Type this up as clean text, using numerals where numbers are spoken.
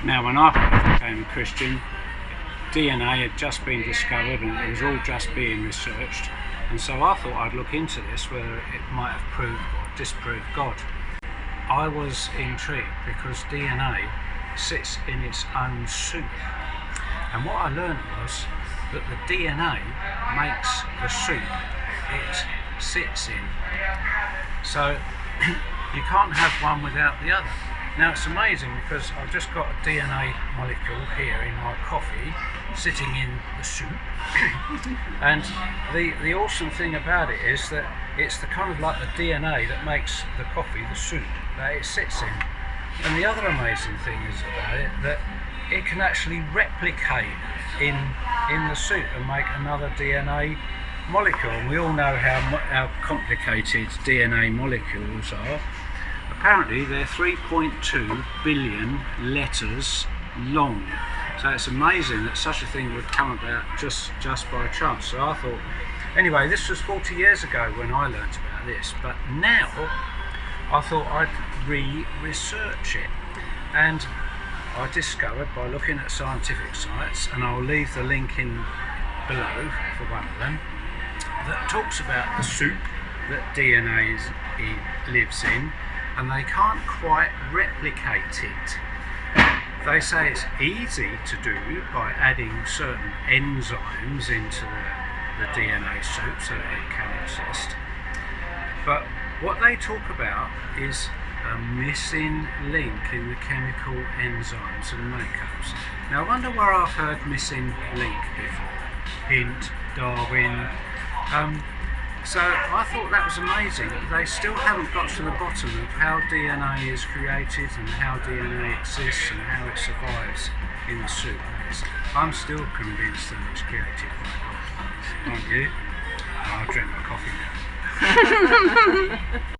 Now, when I became a Christian, DNA had just been discovered and it was all just being researched, and so I thought I'd look into this, whether it might have proved or disproved God. I was intrigued because DNA sits in its own soup, and what I learned was that the DNA makes the soup it sits in. So you can't have one without the other. Now it's amazing because I've just got a DNA molecule here in my coffee sitting in the soup and the awesome thing about it is that it's the kind of like the DNA that makes the coffee the soup that it sits in. And the other amazing thing is about it that it can actually replicate in the soup and make another DNA molecule. And we all know how complicated DNA molecules are. Apparently they're 3.2 billion letters long. So it's amazing that such a thing would come about just by chance. So I thought, anyway, this was 40 years ago when I learnt about this, but now I thought I'd research it. And I discovered by looking at scientific sites, and I'll leave the link in below for one of them, that talks about the soup that DNA lives in, and they can't quite replicate it. They say it's easy to do by adding certain enzymes into the DNA soup so that it can exist. But what they talk about is a missing link in the chemical enzymes and makeups. Now I wonder where I've heard missing link before. Hint, Darwin. So I thought that was amazing. They still haven't got to the bottom of how DNA is created and how DNA exists and how it survives in the soup. I'm still convinced that it's created by God. Aren't you? I'll drink my coffee now.